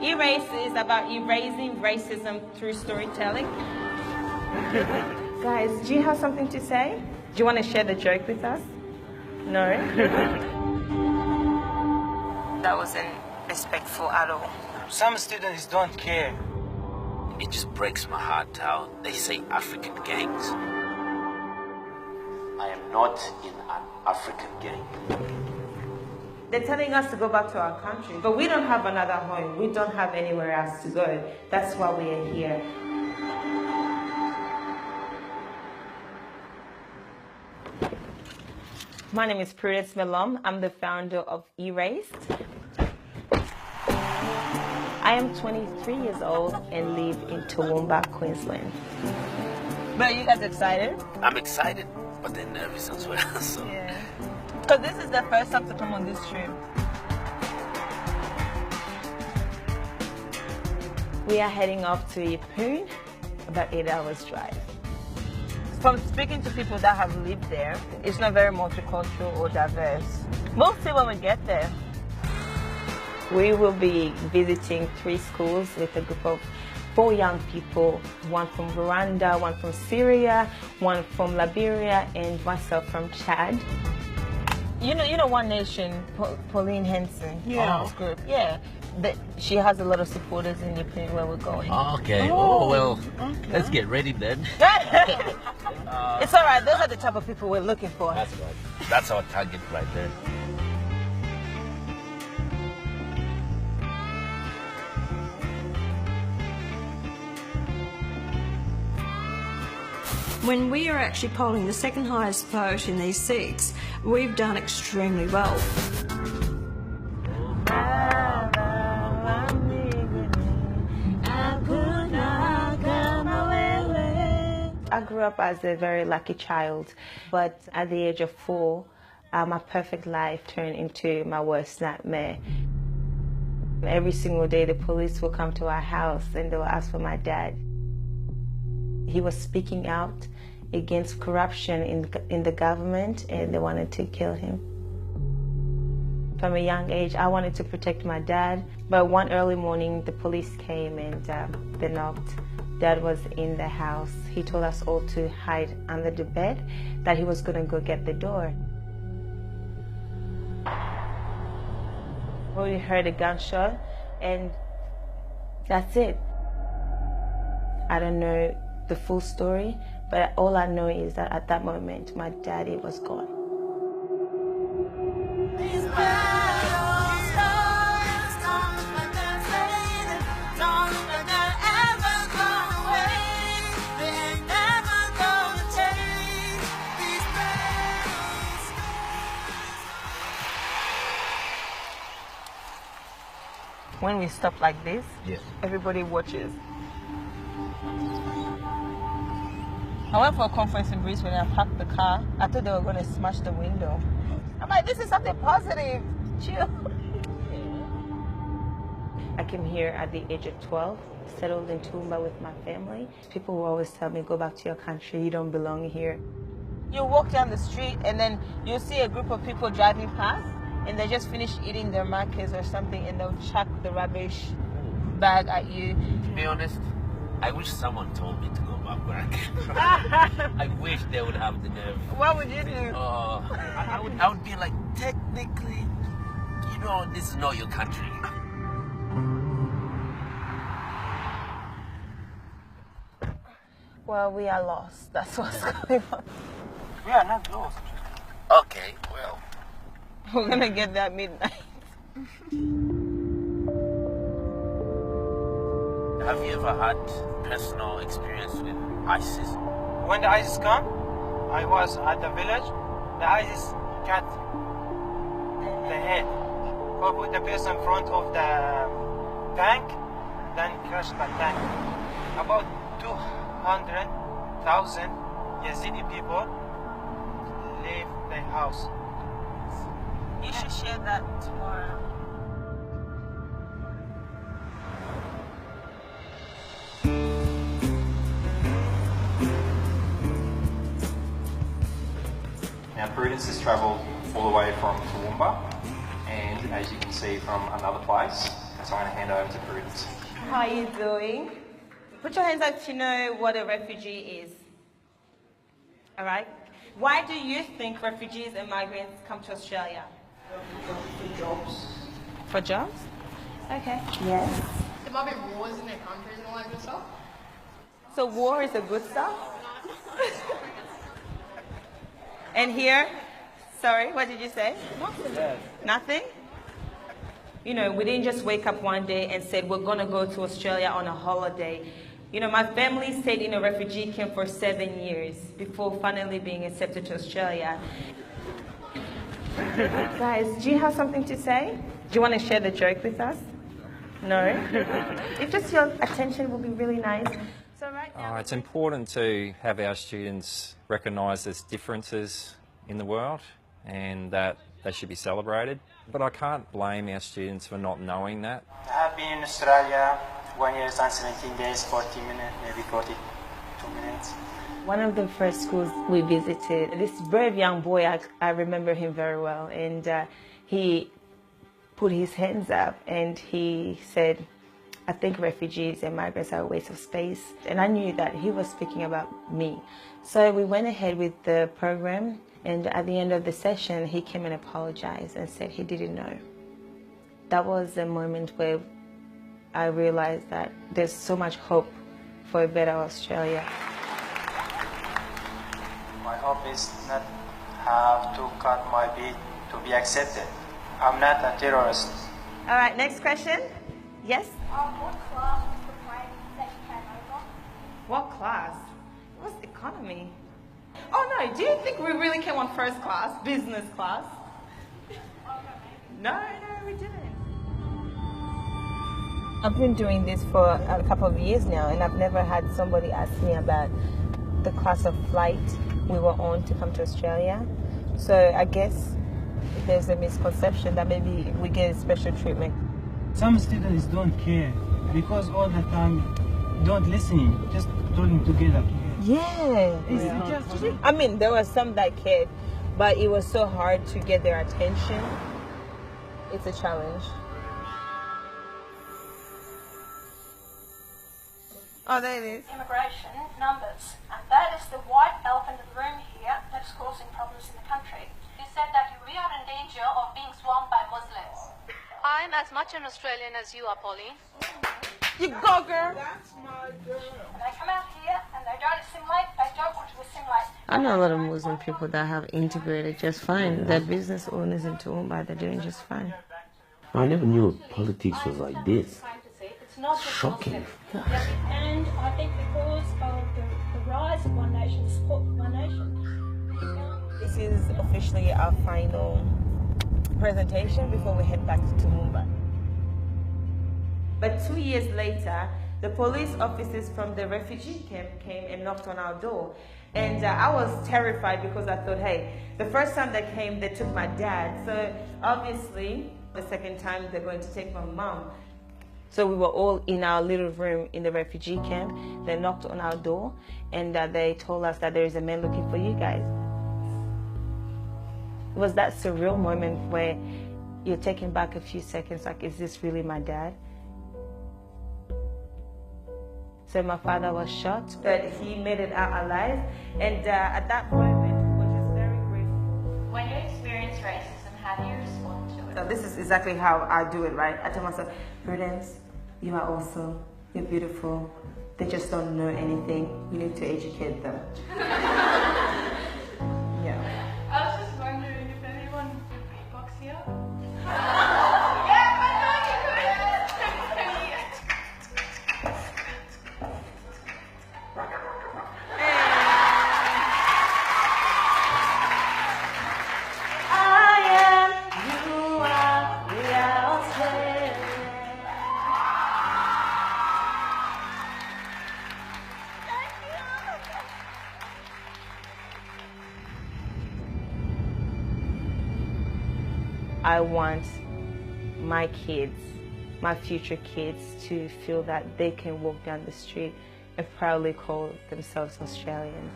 Erase is about erasing racism through storytelling. Guys, do you have something to say? Do you want to share the joke with us? No? That wasn't respectful at all. Some students don't care. It just breaks my heart how they say African gangs. I am not in an African gang. They're telling us to go back to our country, but we don't have another home. We don't have anywhere else to go. That's why we are here. My name is Prudence Melom. I'm the founder of Erased. I am 23 years old and live in Toowoomba, Queensland. But are you guys excited? I'm excited, but then nervous as well. So. Yeah. Because this is the first time to come on this trip. We are heading off to Yeppoon, about 8 hours drive. From speaking to people that have lived there, it's not very multicultural or diverse. We'll see when we get there. We will be visiting 3 schools with a group of 4 young people, one from Rwanda, one from Syria, one from Liberia, and myself from Chad. You know One Nation, Pauline Henson, group. Yeah, she has a lot of supporters in Yeppoon where we're going. Okay. Oh well, okay. Let's get ready then. It's all right. Those are the type of people we're looking for. That's right. That's our target right there. When we are actually polling the second highest vote in these seats, we've done extremely well. I grew up as a very lucky child, but at the age of 4, my perfect life turned into my worst nightmare. Every single day, the police will come to our house and they will ask for my dad. He was speaking out against corruption in the government, and they wanted to kill him. From a young age, I wanted to protect my dad, but one early morning, the police came and they knocked. Dad was in the house. He told us all to hide under the bed, that he was going to go get the door. We heard a gunshot, and that's it. I don't know the full story, but all I know is that at that moment, my daddy was gone. When we stop like this, yes, everybody watches. I went for a conference in Brisbane and I parked the car. I thought they were going to smash the window. I'm like, this is something positive. Chill. I came here at the age of 12, settled in Toowoomba with my family. People will always tell me, go back to your country, you don't belong here. You walk down the street and then you see a group of people driving past and they just finish eating their markets or something and they'll chuck the rubbish bag at you. To be honest, I wish someone told me to go back where I came from. I wish they would have the nerve. What would you do? I would be like, technically, you know, this is not your country. Well, we are lost. That's what's going on. We are not lost. Okay, well. We're gonna get there at midnight. Have you ever had personal experience with ISIS? When the ISIS come, I was at the village. The ISIS cut the head, or put the person in front of the tank, then crash the tank. About 200,000 Yazidi people leave the house. You should share that tomorrow. Now Prudence has travelled all the way from Toowoomba, and as you can see from another place, So I'm going to hand over to Prudence. How are you doing? Put your hands up if you know what a refugee is. All right? Why do you think refugees and migrants come to Australia? For jobs. For jobs? Okay. Yes. There might be wars in their countries and all that good stuff. So war is a good stuff? And here, sorry, what did you say? Nothing. Nothing? You know, we didn't just wake up one day and said we're going to go to Australia on a holiday. You know, my family stayed in a refugee camp for 7 years before finally being accepted to Australia. Guys, do you have something to say? Do you want to share the joke with us? No? If just your attention will be really nice. So right now, It's important to have our students recognise there's differences in the world and that they should be celebrated. But I can't blame our students for not knowing that. I have been in Australia 1 year and 17 days, 40 minutes, maybe 42 minutes. one of the first schools we visited, this brave young boy, I remember him very well, and he put his hands up and he said, I think refugees and migrants are a waste of space. And I knew that he was speaking about me. So we went ahead with the program, and at the end of the session, he came and apologized and said he didn't know. That was a moment where I realized that there's so much hope for a better Australia. My hope is not have to cut my beat to be accepted. I'm not a terrorist. All right, next question. Yes? What class was the plane that you came over? What class? It was economy. Oh no, do you think we really came on first class, business class? No, we didn't. I've been doing this for a couple of years now, and I've never had somebody ask me about the class of flight we were on to come to Australia. So I guess there's a misconception that maybe we get special treatment. Some students don't care because all the time don't listen, just talking together. Yeah. I mean, there were some that cared, but it was so hard to get their attention. It's a challenge. Oh, there it is. Immigration numbers. And that is the white elephant in the room here that is causing problems in the country. You said that we are in danger of being swamped by Muslims. I'm as much an Australian as you are, Pauline. You go, girl. And they come out here and they don't assimilate, they don't want to assimilate. I know a lot of Muslim people that have integrated just fine. They're business owners in Toowoomba. They're doing just fine. I never knew politics was like this. It's not just Shocking. And I think because of the rise of One Nation, the support for One Nation. This is officially our final presentation before we head back to Toowoomba. But 2 years later, the police officers from the refugee camp came and knocked on our door. And I was terrified because I thought, hey, the first time they came, they took my dad. So obviously, the second time, they're going to take my mom. So we were all in our little room in the refugee camp. They knocked on our door and they told us that there is a man looking for you guys. It was that surreal moment where you're taken back a few seconds, like, is this really my dad? So my father was shot, but he made it out alive. And at that moment, we were just very grateful. When you experience racism, how do you respond to it? So this is exactly how I do it, right? I tell myself, Prudence, you are awesome, you're beautiful. They just don't know anything. We need to educate them. Yeah. I was just wondering if anyone would beatbox here. I want my kids, my future kids, to feel that they can walk down the street and proudly call themselves Australians.